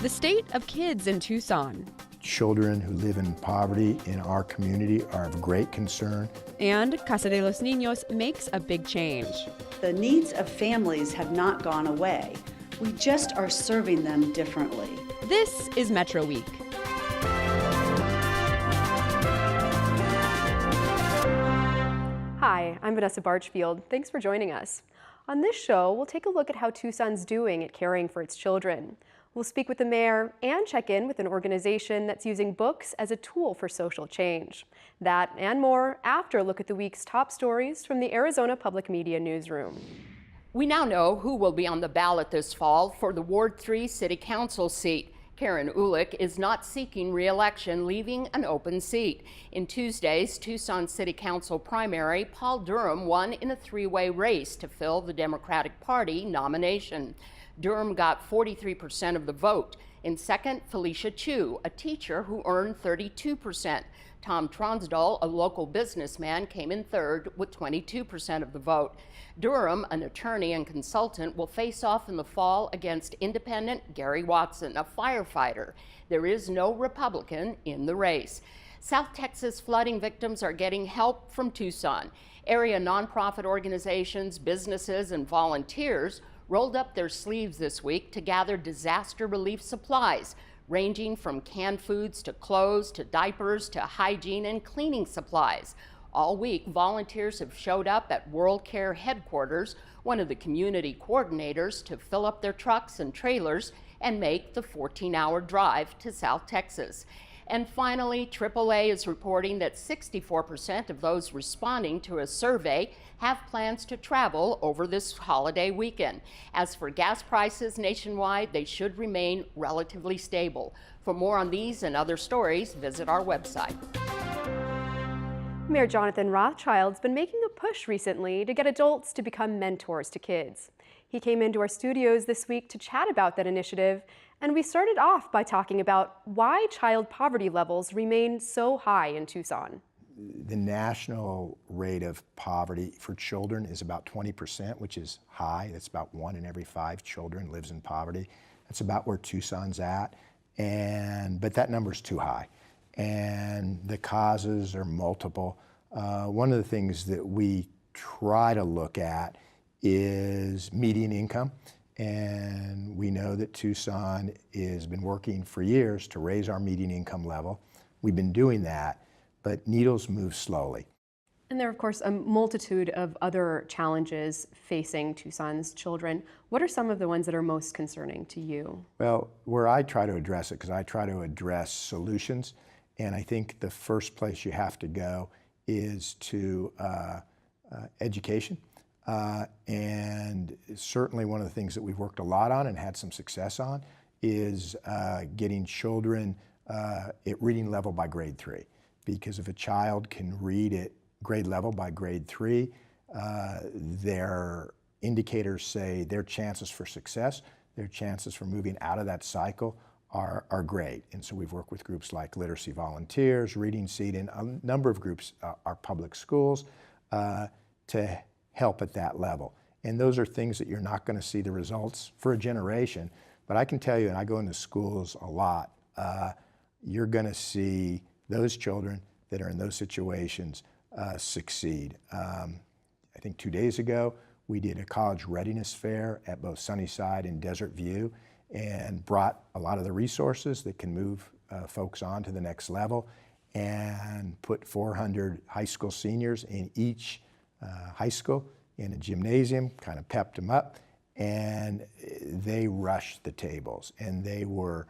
The state of kids in Tucson. Children who live in poverty in our community are of great concern. And Casa de los Niños makes a big change. The needs of families have not gone away. We just are serving them differently. This is Metro Week. Hi, I'm Vanessa Barchfield. Thanks for joining us. On this show, we'll take a look at how Tucson's doing at caring for its children. We'll speak with the mayor and check in with an organization that's using books as a tool for social change. That and more after a look at the week's top stories from the Arizona Public Media Newsroom. We now know who will be on the ballot this fall for the Ward 3 City Council seat. Karen Ulick is not seeking re-election, leaving an open seat. In Tuesday's Tucson City Council primary, Paul Durham won in a three-way race to fill the Democratic Party nomination. Durham got 43% of the vote. In second, Felicia Chu, a teacher who earned 32%. Tom Tronsdal, a local businessman, came in third with 22% of the vote. Durham, an attorney and consultant, will face off in the fall against independent Gary Watson, a firefighter. There is no Republican in the race. South Texas flooding victims are getting help from Tucson. Area nonprofit organizations, businesses, and volunteers rolled up their sleeves this week to gather disaster relief supplies, ranging from canned foods to clothes to diapers to hygiene and cleaning supplies. All week, volunteers have showed up at World Care headquarters, one of the community coordinators, to fill up their trucks and trailers and make the 14-hour drive to South Texas. And finally, AAA is reporting that 64% of those responding to a survey have plans to travel over this holiday weekend. As for gas prices nationwide, they should remain relatively stable. For more on these and other stories, visit our website. Mayor Jonathan Rothschild's been making a push recently to get adults to become mentors to kids. He came into our studios this week to chat about that initiative, and we started off by talking about why child poverty levels remain so high in Tucson. The national rate of poverty for children is about 20%, which is high. That's about 1 in every 5 children lives in poverty. That's about where Tucson's at, but that number's too high. And the causes are multiple. One of the things that we try to look at is median income. And we know that Tucson has been working for years to raise our median income level. We've been doing that, but needles move slowly. And there are, of course, a multitude of other challenges facing Tucson's children. What are some of the ones that are most concerning to you? Well, where I try to address it, because I try to address solutions, and I think the first place you have to go is to education. And certainly one of the things that we've worked a lot on and had some success on is getting children at reading level by grade 3. Because if a child can read at grade level by grade 3, their indicators say their chances for success, their chances for moving out of that cycle are great. And so we've worked with groups like Literacy Volunteers, Reading Seed, and a number of groups, our public schools, to help at that level. And those are things that you're not going to see the results for a generation. But I can tell you, and I go into schools a lot, you're going to see those children that are in those situations succeed. I think 2 days ago, we did a college readiness fair at both Sunnyside and Desert View and brought a lot of the resources that can move folks on to the next level and put 400 high school seniors in each high school in a gymnasium, kind of pepped them up, and they rushed the tables and they were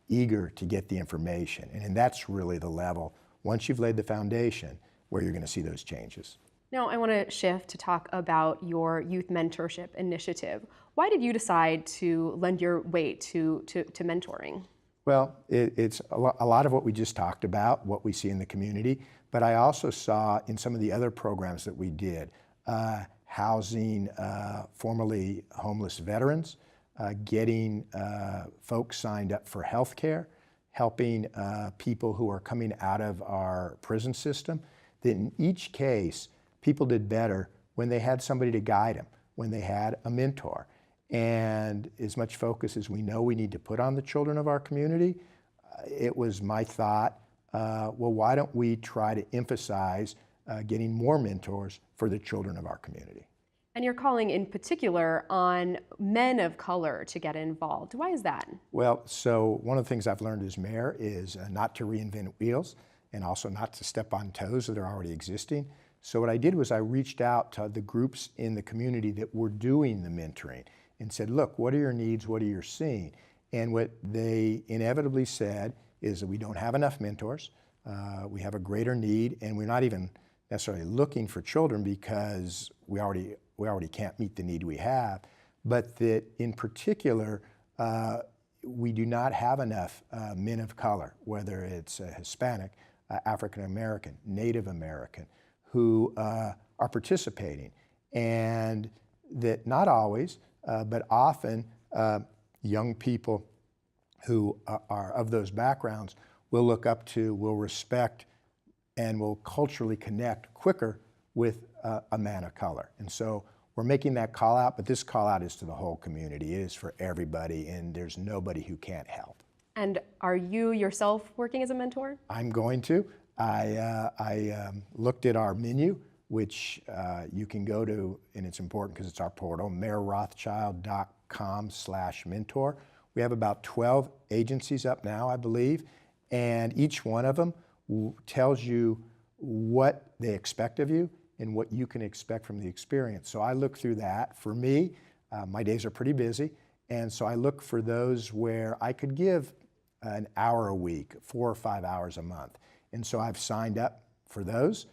eager to get the information. And that's really the level, once you've laid the foundation, where you're going to see those changes. Now I want to shift to talk about your youth mentorship initiative. Why did you decide to lend your weight to mentoring? Well, it's a lot of what we just talked about, what we see in the community, but I also saw in some of the other programs that we did, housing formerly homeless veterans, getting folks signed up for health care, helping people who are coming out of our prison system, that in each case, people did better when they had somebody to guide them, when they had a mentor. and as much focus as we know we need to put on the children of our community, it was my thought, well, why don't we try to emphasize getting more mentors for the children of our community? And you're calling in particular on men of color to get involved. Why is that? Well, so one of the things I've learned as mayor is not to reinvent wheels and also not to step on toes that are already existing. So what I did was I reached out to the groups in the community that were doing the mentoring and said, look, what are your needs? What are you seeing? And what they inevitably said is that we don't have enough mentors. We have a greater need, and we're not even necessarily looking for children because we already can't meet the need we have, but that in particular, we do not have enough men of color, whether it's Hispanic, African American, Native American, who are participating. And that not always, but often young people who are of those backgrounds will look up to, will respect, and will culturally connect quicker with a man of color. And so we're making that call out, but this call out is to the whole community. It is for everybody, and there's nobody who can't help. And are you yourself working as a mentor? I'm going to. I looked at our menu, which you can go to, and it's important because it's our portal, mayorrothschild.com/mentor. We have about 12 agencies up now, I believe, and each one of them tells you what they expect of you and what you can expect from the experience. So I look through that. For me, my days are pretty busy, and so I look for those where I could give an hour a week, 4 or 5 hours a month. And so I've signed up for those.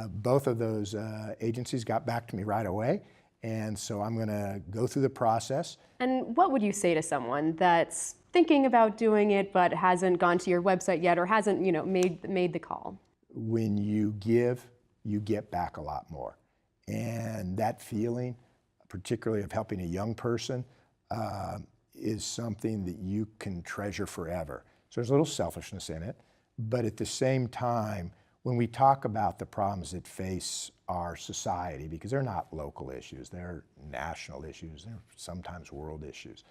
Both of those agencies got back to me right away, and so I'm going to go through the process. And what would you say to someone that's thinking about doing it but hasn't gone to your website yet or hasn't, made the call? When you give, you get back a lot more. And that feeling, particularly of helping a young person, is something that you can treasure forever. So there's a little selfishness in it, but at the same time, when we talk about the problems that face our society, because they're not local issues, they're national issues, they're sometimes world issues,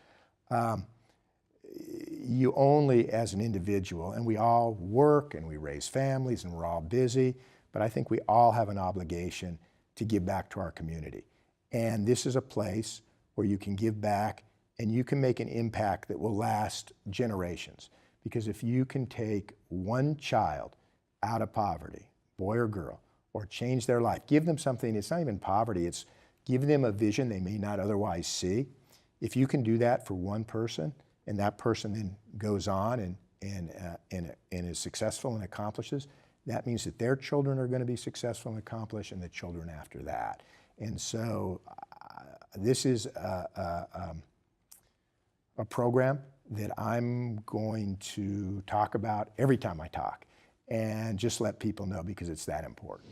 you only as an individual, and we all work and we raise families and we're all busy, but I think we all have an obligation to give back to our community. And this is a place where you can give back and you can make an impact that will last generations. Because if you can take one child out of poverty, boy or girl, or change their life, give them something, it's not even poverty, it's give them a vision they may not otherwise see. If you can do that for one person, and that person then goes on and is successful and accomplishes, that means that their children are going to be successful and accomplish, and the children after that. And so this is a program that I'm going to talk about every time I talk, and just let people know because it's that important.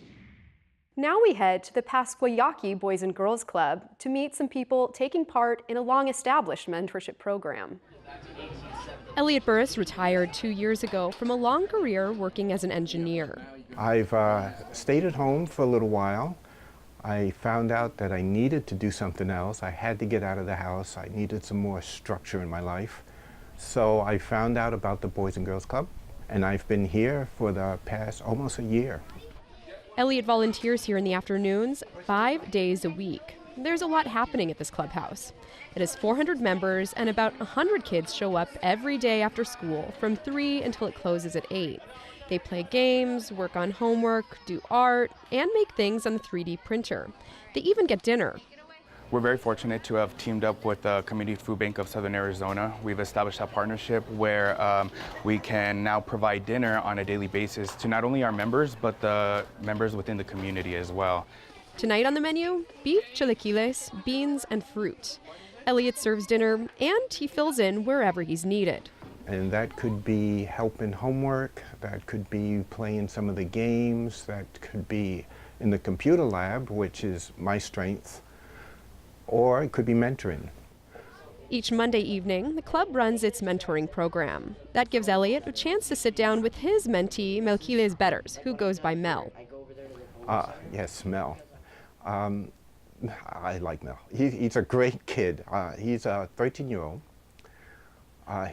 Now we head to the Pascua Yaqui Boys and Girls Club to meet some people taking part in a long-established mentorship program. Elliot Burris retired 2 years ago from a long career working as an engineer. I've stayed at home for a little while. I found out that I needed to do something else. I had to get out of the house. I needed some more structure in my life. So I found out about the Boys and Girls Club, and I've been here for the past almost a year. Elliot volunteers here in the afternoons, 5 days a week. There's a lot happening at this clubhouse. It has 400 members, and about 100 kids show up every day after school from 3 until it closes at 8. They play games, work on homework, do art, and make things on the 3D printer. They even get dinner. We're very fortunate to have teamed up with the Community Food Bank of Southern Arizona. We've established a partnership where we can now provide dinner on a daily basis to not only our members, but the members within the community as well. Tonight on the menu, beef, chilaquiles, beans, and fruit. Elliot serves dinner, and he fills in wherever he's needed. And that could be helping homework, that could be playing some of the games, that could be in the computer lab, which is my strength, or it could be mentoring. Each Monday evening, the club runs its mentoring program. That gives Elliot a chance to sit down with his mentee, Melquiles Betters, who goes by Mel. Yes, Mel. I like Mel. He's a great kid. He's a 13-year-old.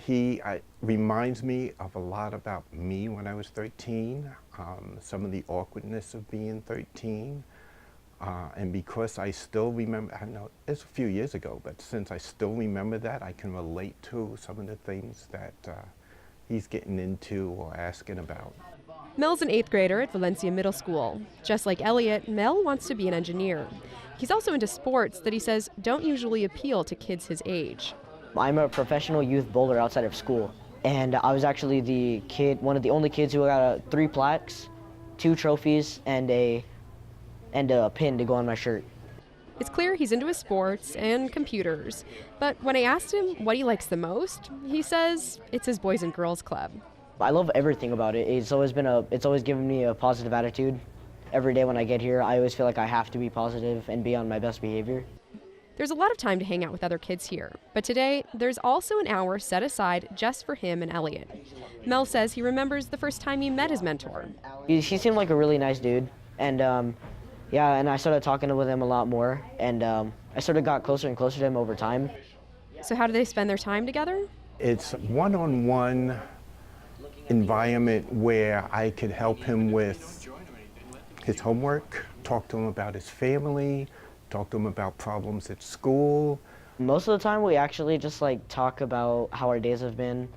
He reminds me of a lot about me when I was 13, some of the awkwardness of being 13. And because I still remember, I know it's a few years ago, but since I still remember that, I can relate to some of the things that he's getting into or asking about. Mel's an 8th grader at Valencia Middle School. Just like Elliot, Mel wants to be an engineer. He's also into sports that he says don't usually appeal to kids his age. I'm a professional youth bowler outside of school, and I was actually one of the only kids who got 3 plaques, 2 trophies, and a pin to go on my shirt. It's clear he's into his sports and computers, but when I asked him what he likes the most, he says it's his Boys and Girls Club. I love everything about it. It's always given me a positive attitude. Every day when I get here, I always feel like I have to be positive and be on my best behavior. There's a lot of time to hang out with other kids here, but today there's also an hour set aside just for him and Elliot. Mel says he remembers the first time he met his mentor. He seemed like a really nice dude, and and I started talking with him a lot more, and I sort of got closer and closer to him over time. So how do they spend their time together? It's one-on-one environment where I could help him with his homework, talk to him about his family, talk to him about problems at school. Most of the time we actually just talk about how our days have been,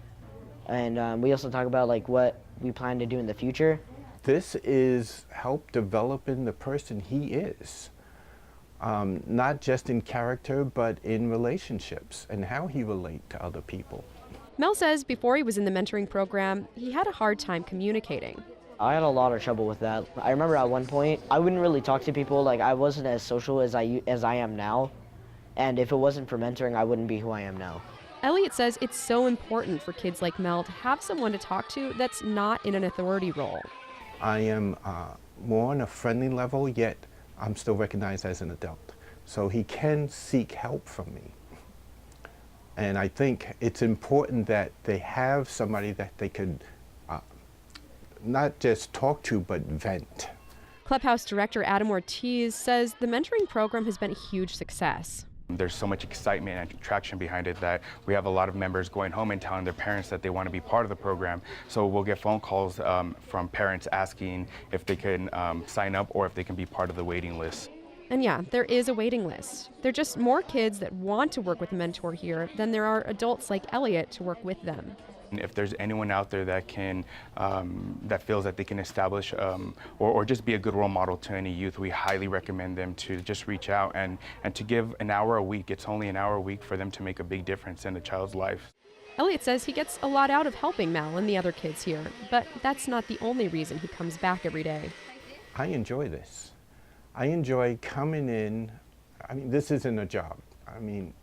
and we also talk about what we plan to do in the future. This is help developing the person he is, not just in character, but in relationships and how he relates to other people. Mel says before he was in the mentoring program, he had a hard time communicating. I had a lot of trouble with that. I remember at one point, I wouldn't really talk to people. I wasn't as social as I am now, and if it wasn't for mentoring, I wouldn't be who I am now. Elliot says it's so important for kids like Mel to have someone to talk to that's not in an authority role. I am more on a friendly level, yet I'm still recognized as an adult. So he can seek help from me. And I think it's important that they have somebody that they could not just talk to, but vent. Clubhouse director Adam Ortiz says the mentoring program has been a huge success. There's so much excitement and traction behind it that we have a lot of members going home and telling their parents that they want to be part of the program. So we'll get phone calls from parents asking if they can sign up or if they can be part of the waiting list. And yeah, there is a waiting list. There are just more kids that want to work with a mentor here than there are adults like Elliot to work with them. If there's anyone out there that can, that feels that they can establish or just be a good role model to any youth, we highly recommend them to just reach out and to give an hour a week. It's only an hour a week for them to make a big difference in a child's life. Elliot says he gets a lot out of helping Mel and the other kids here, but that's not the only reason he comes back every day. I enjoy this. I enjoy coming in. I mean, this isn't a job. I mean,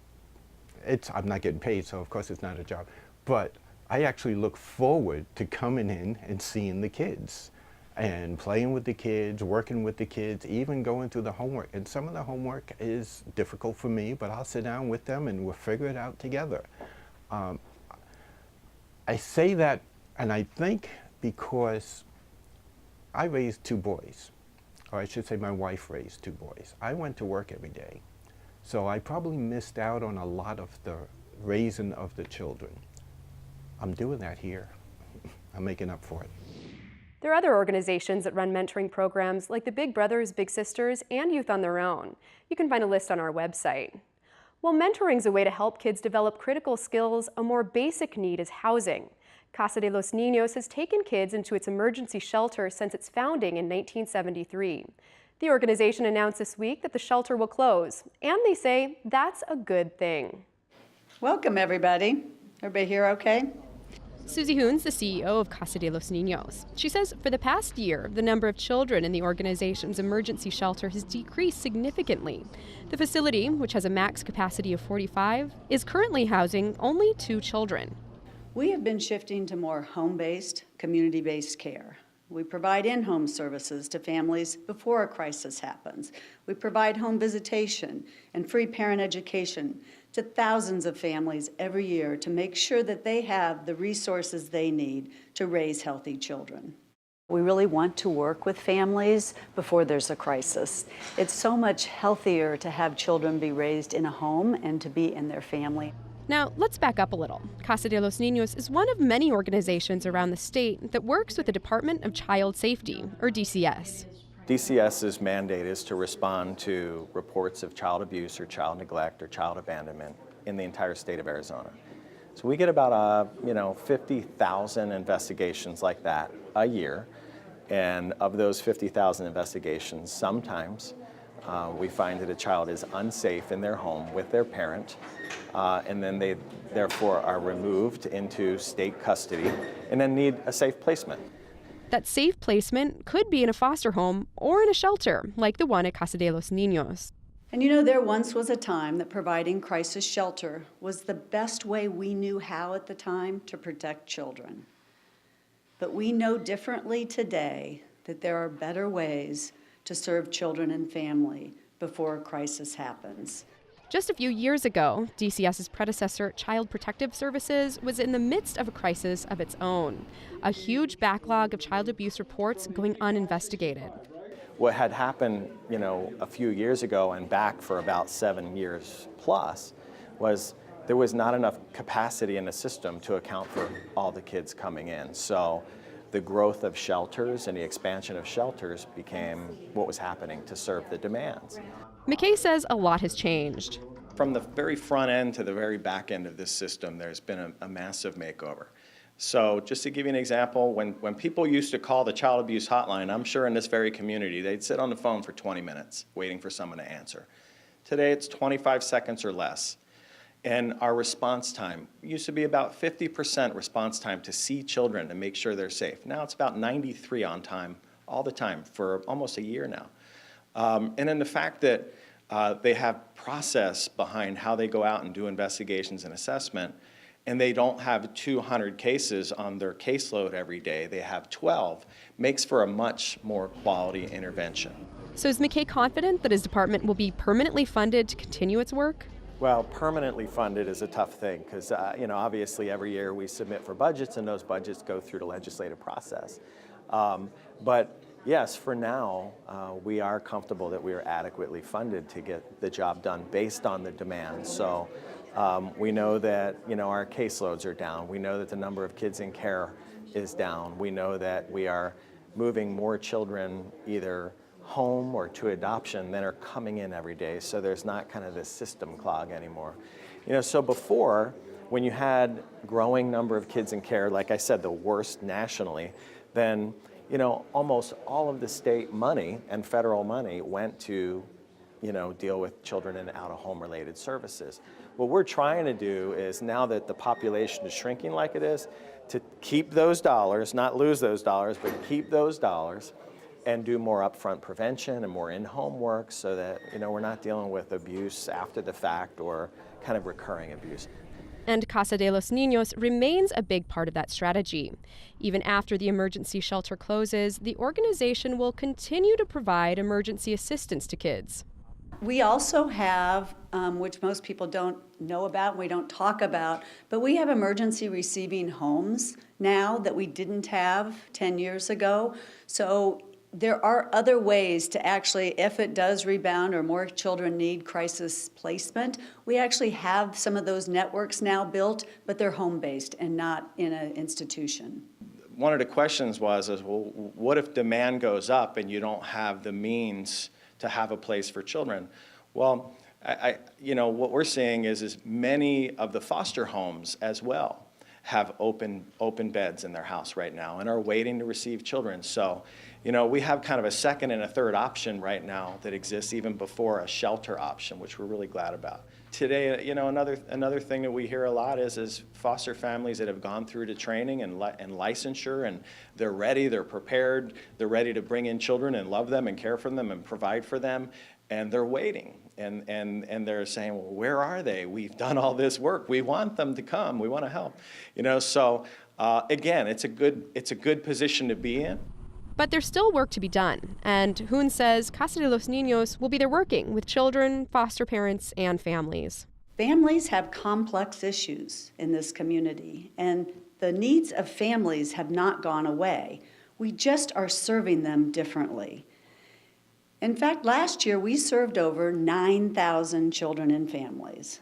I'm not getting paid, so of course it's not a job. But I actually look forward to coming in and seeing the kids and playing with the kids, working with the kids, even going through the homework. And some of the homework is difficult for me, but I'll sit down with them and we'll figure it out together. I say that, and I think because I raised 2 boys, or I should say my wife raised 2 boys. I went to work every day, so I probably missed out on a lot of the raising of the children. I'm doing that here. I'm making up for it. There are other organizations that run mentoring programs like the Big Brothers, Big Sisters, and Youth on Their Own. You can find a list on our website. While mentoring is a way to help kids develop critical skills, a more basic need is housing. Casa de los Niños has taken kids into its emergency shelter since its founding in 1973. The organization announced this week that the shelter will close, and they say that's a good thing. Welcome, everybody. Everybody here okay? Susie Hoons, the CEO of Casa de los Niños. She says for the past year, the number of children in the organization's emergency shelter has decreased significantly. The facility, which has a max capacity of 45, is currently housing only 2 children. We have been shifting to more home-based, community-based care. We provide in-home services to families before a crisis happens. We provide home visitation and free parent education to thousands of families every year to make sure that they have the resources they need to raise healthy children. We really want to work with families before there's a crisis. It's so much healthier to have children be raised in a home and to be in their family. Now, let's back up a little. Casa de los Niños is one of many organizations around the state that works with the Department of Child Safety, or DCS. DCS's mandate is to respond to reports of child abuse or child neglect or child abandonment in the entire state of Arizona. So we get about 50,000 investigations like that a year. And of those 50,000 investigations, sometimes we find that a child is unsafe in their home with their parent, and then they therefore are removed into state custody and then need a safe placement. That safe placement could be in a foster home or in a shelter, like the one at Casa de los Niños. And there once was a time that providing crisis shelter was the best way we knew how at the time to protect children. But we know differently today that there are better ways to serve children and family before a crisis happens. Just a few years ago, DCS's predecessor, Child Protective Services, was in the midst of a crisis of its own. A huge backlog of child abuse reports going uninvestigated. What had happened, a few years ago and back for about 7 years plus was there was not enough capacity in the system to account for all the kids coming in. So the growth of shelters and the expansion of shelters became what was happening to serve the demands. McKay says a lot has changed. From the very front end to the very back end of this system, there's been a massive makeover. So just to give you an example, when people used to call the child abuse hotline, I'm sure in this very community, they'd sit on the phone for 20 minutes waiting for someone to answer. Today it's 25 seconds or less. And our response time used to be about 50% response time to see children and make sure they're safe. Now it's about 93 on time, all the time, for almost a year now. And then the fact that they have process behind how they go out and do investigations and assessment, and they don't have 200 cases on their caseload every day, they have 12, makes for a much more quality intervention. So is McKay confident that his department will be permanently funded to continue its work? Well, permanently funded is a tough thing because, obviously every year we submit for budgets and those budgets go through the legislative process. But yes, for now, we are comfortable that we are adequately funded to get the job done based on the demand. So we know that, our caseloads are down. We know that the number of kids in care is down. We know that we are moving more children either home or to adoption than are coming in every day. So there's not kind of this system clog anymore. So before, when you had growing number of kids in care, like I said, the worst nationally, then almost all of the state money and federal money went to, deal with children in out-of-home related services. What we're trying to do is, now that the population is shrinking like it is, to keep those dollars, not lose those dollars, but keep those dollars and do more upfront prevention and more in-home work so that, we're not dealing with abuse after the fact or kind of recurring abuse. And Casa de los Niños remains a big part of that strategy. Even after the emergency shelter closes, the organization will continue to provide emergency assistance to kids. We also have, which most people don't know about, we don't talk about, but we have emergency receiving homes now that we didn't have 10 years ago. So there are other ways to actually, if it does rebound or more children need crisis placement, we actually have some of those networks now built, but they're home-based and not in an institution. One of the questions was, well, what if demand goes up and you don't have the means to have a place for children? Well, what we're seeing is many of the foster homes as well have open beds in their house right now and are waiting to receive children. So, we have kind of a second and a third option right now that exists even before a shelter option, which we're really glad about. Today, another thing that we hear a lot is foster families that have gone through the training and licensure, and they're ready, they're prepared, they're ready to bring in children and love them and care for them and provide for them, and they're waiting. And they're saying, well, where are they? We've done all this work. We want them to come. We want to help. So again, it's a good position to be in. But there's still work to be done. And Hoon says Casa de los Niños will be there working with children, foster parents, and families. Families have complex issues in this community, and the needs of families have not gone away. We just are serving them differently. In fact, last year we served over 9,000 children and families.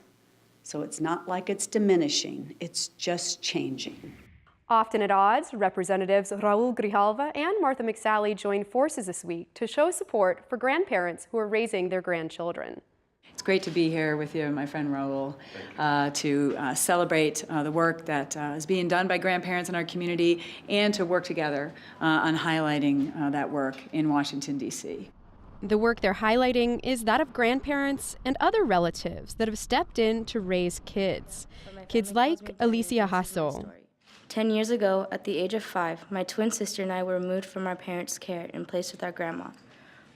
So it's not like it's diminishing, it's just changing. Often at odds, Representatives Raul Grijalva and Martha McSally joined forces this week to show support for grandparents who are raising their grandchildren. It's great to be here with you, my friend Raul, to celebrate the work that is being done by grandparents in our community and to work together on highlighting that work in Washington, D.C. The work they're highlighting is that of grandparents and other relatives that have stepped in to raise kids. Kids like Alicia Hasso. 10 years ago, at the age of 5, my twin sister and I were removed from our parents' care and placed with our grandma.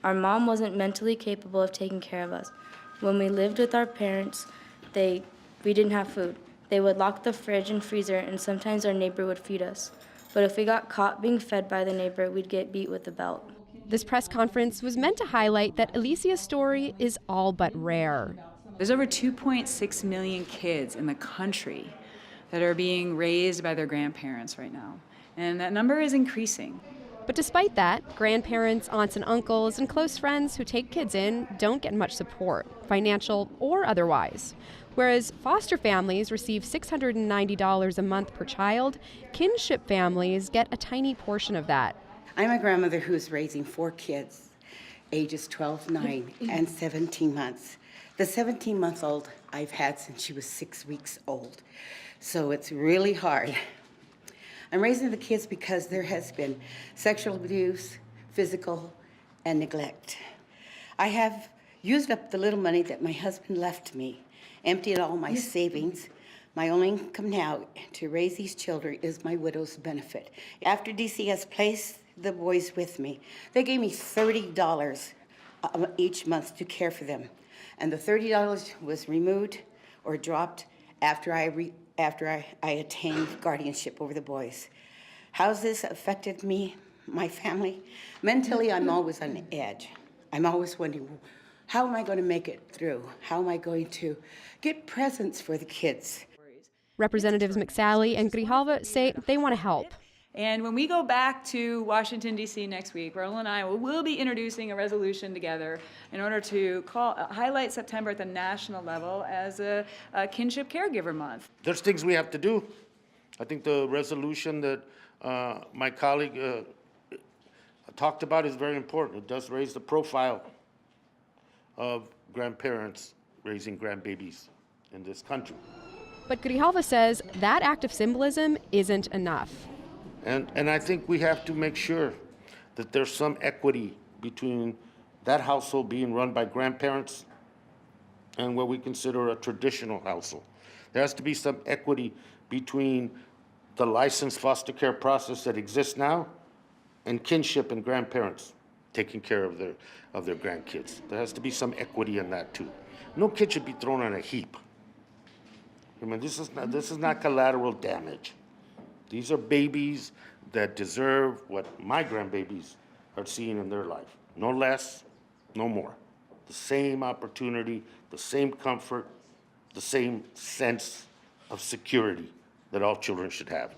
Our mom wasn't mentally capable of taking care of us. When we lived with our parents, we didn't have food. They would lock the fridge and freezer, and sometimes our neighbor would feed us. But if we got caught being fed by the neighbor, we'd get beat with a belt. This press conference was meant to highlight that Alicia's story is all but rare. There's over 2.6 million kids in the country that are being raised by their grandparents right now, and that number is increasing. But despite that, grandparents, aunts and uncles, and close friends who take kids in don't get much support, financial or otherwise. Whereas foster families receive $690 a month per child, kinship families get a tiny portion of that. I'm a grandmother who's raising 4 kids, ages 12, 9, and 17 months. The 17-month-old I've had since she was 6 weeks old, so it's really hard. I'm raising the kids because there has been sexual abuse, physical, and neglect. I have used up the little money that my husband left me, emptied all my savings. My only income now to raise these children is my widow's benefit. After DC has placed the boys with me, they gave me $30 each month to care for them. And the $30 was removed or dropped after I attained guardianship over the boys. How's this affected me, my family? Mentally, I'm always on edge. I'm always wondering, how am I going to make it through? How am I going to get presents for the kids? Representatives McSally and Grijalva say they want to help. And when we go back to Washington, D.C. next week, Raul and I will be introducing a resolution together in order to highlight September at the national level as a kinship caregiver month. There's things we have to do. I think the resolution that my colleague talked about is very important. It does raise the profile of grandparents raising grandbabies in this country. But Grijalva says that act of symbolism isn't enough. And I think we have to make sure that there's some equity between that household being run by grandparents and what we consider a traditional household. There has to be some equity between the licensed foster care process that exists now and kinship and grandparents taking care of their grandkids. There has to be some equity in that too. No kid should be thrown on a heap. I mean, this is not collateral damage. These are babies that deserve what my grandbabies are seeing in their life. No less, no more. The same opportunity, the same comfort, the same sense of security that all children should have.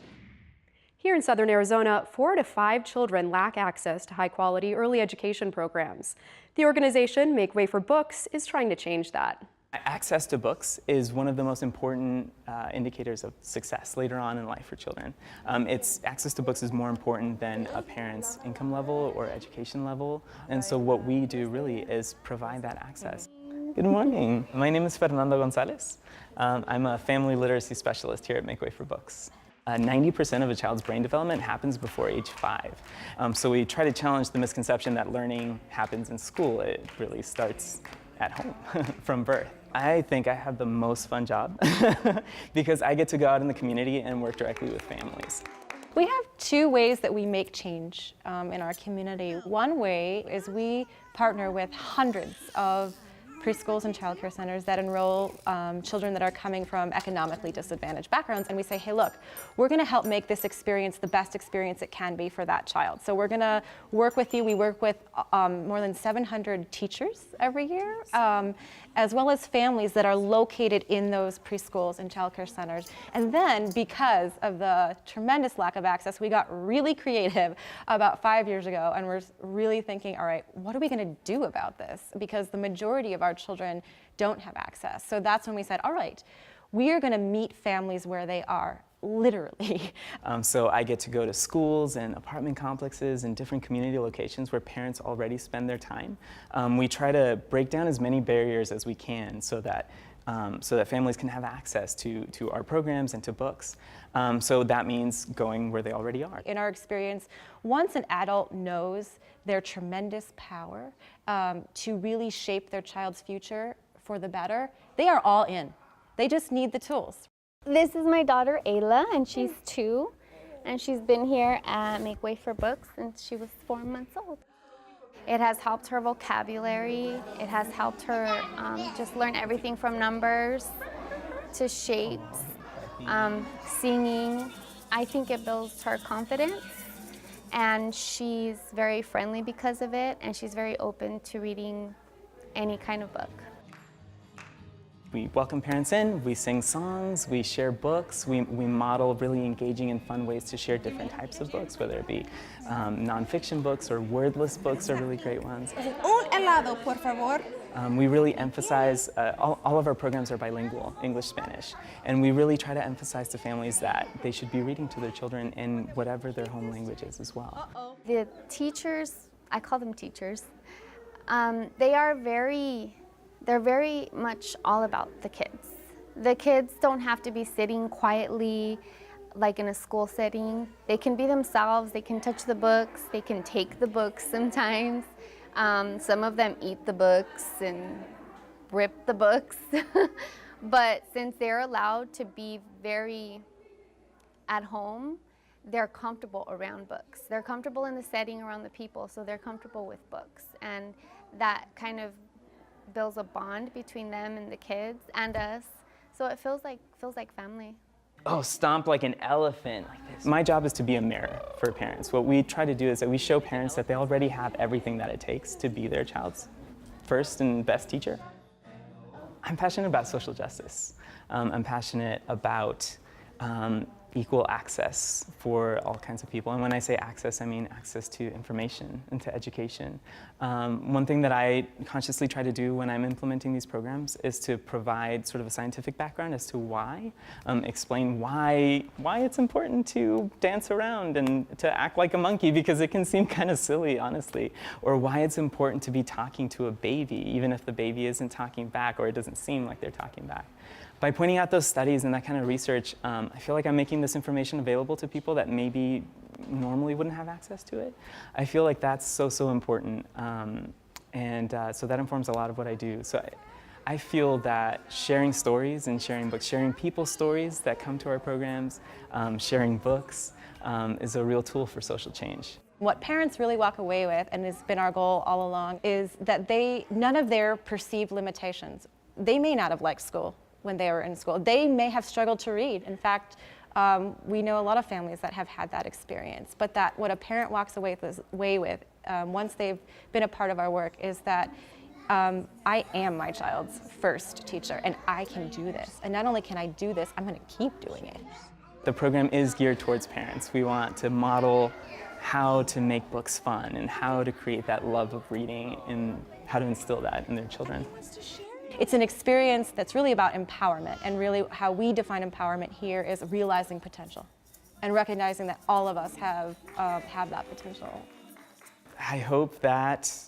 Here in southern Arizona, 4 to 5 children lack access to high-quality early education programs. The organization Make Way for Books is trying to change that. Access to books is one of the most important indicators of success later on in life for children. Access to books is more important than a parent's income level or education level, and so what we do really is provide that access. Good morning. My name is Fernando Gonzalez. I'm a family literacy specialist here at Make Way for Books. 90% of a child's brain development happens before age 5. So we try to challenge the misconception that learning happens in school. It really starts at home from birth. I think I have the most fun job because I get to go out in the community and work directly with families. We have 2 ways that we make change in our community. One way is we partner with hundreds of preschools and childcare centers that enroll children that are coming from economically disadvantaged backgrounds, and we say, hey, look, we're going to help make this experience the best experience it can be for that child. So we're going to work with you. We work with more than 700 teachers every year, as well as families that are located in those preschools and childcare centers. And then, because of the tremendous lack of access, we got really creative about 5 years ago, and we're really thinking, all right, what are we going to do about this? Because the majority of our children don't have access. So that's when we said, all right, we are going to meet families where they are, literally. So I get to go to schools and apartment complexes and different community locations where parents already spend their time. We try to break down as many barriers as we can so that families can have access to our programs and to books. So that means going where they already are. In our experience, once an adult knows their tremendous power to really shape their child's future for the better, they are all in. They just need the tools. This is my daughter Ayla, and she's 2, and she's been here at Make Way for Books since she was 4 months old. It has helped her vocabulary. It has helped her just learn everything from numbers to shapes, singing. I think it builds her confidence, and she's very friendly because of it, and she's very open to reading any kind of book. We welcome parents in, we sing songs, we share books, we model really engaging and fun ways to share different types of books, whether it be nonfiction books or wordless books are really great ones. Un helado, por favor. We really emphasize, all of our programs are bilingual, English, Spanish, and we really try to emphasize to families that they should be reading to their children in whatever their home language is as well. The teachers, I call them teachers, they're very much all about the kids. The kids don't have to be sitting quietly like in a school setting. They can be themselves, they can touch the books, they can take the books sometimes. Some of them eat the books and rip the books. But since they're allowed to be very at home, they're comfortable around books. They're comfortable in the setting around the people, so they're comfortable with books. And that kind of builds a bond between them and the kids and us, so it feels like family. Oh, stomp like an elephant. Like this. My job is to be a mirror for parents. What we try to do is that we show parents that they already have everything that it takes to be their child's first and best teacher. I'm passionate about social justice. I'm passionate about equal access for all kinds of people. And when I say access, I mean access to information and to education. One thing that I consciously try to do when I'm implementing these programs is to provide sort of a scientific background as to why, explain why it's important to dance around and to act like a monkey, because it can seem kind of silly, honestly, or why it's important to be talking to a baby, even if the baby isn't talking back or it doesn't seem like they're talking back. By pointing out those studies and that kind of research, I feel like I'm making this information available to people that maybe normally wouldn't have access to it. I feel like that's so important, so that informs a lot of what I do. So I feel that sharing stories and sharing books, sharing people's stories that come to our programs, sharing books is a real tool for social change. What parents really walk away with, and has been our goal all along, is that none of their perceived limitations, they may not have liked school when they were in school. They may have struggled to read. In fact, we know a lot of families that have had that experience, but that what a parent walks away with once they've been a part of our work is that I am my child's first teacher, and I can do this. And not only can I do this, I'm gonna keep doing it. The program is geared towards parents. We want to model how to make books fun and how to create that love of reading and how to instill that in their children. It's an experience that's really about empowerment, and really how we define empowerment here is realizing potential and recognizing that all of us have that potential. I hope that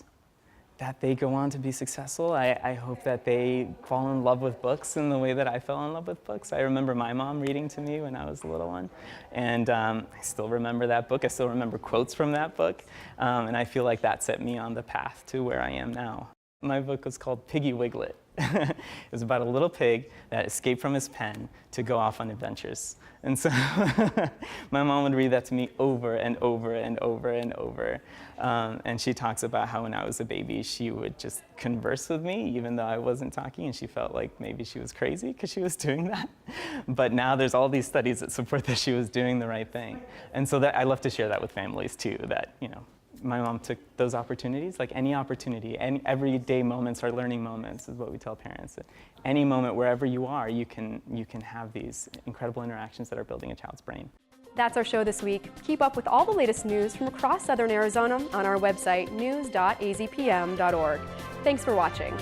they go on to be successful. I hope that they fall in love with books in the way that I fell in love with books. I remember my mom reading to me when I was a little one, and I still remember that book. I still remember quotes from that book, and I feel like that set me on the path to where I am now. My book was called Piggy Wiglet, It was about a little pig that escaped from his pen to go off on adventures. And so my mom would read that to me over and over and over and over. And she talks about how when I was a baby, she would just converse with me, even though I wasn't talking, and she felt like maybe she was crazy because she was doing that. But now there's all these studies that support that she was doing the right thing. And so that I love to share that with families too, that, you know, my mom took those opportunities, like any opportunity, any everyday moments are learning moments, is what we tell parents. That any moment, wherever you are, you can have these incredible interactions that are building a child's brain. That's our show this week. Keep up with all the latest news from across Southern Arizona on our website, news.azpm.org. Thanks for watching.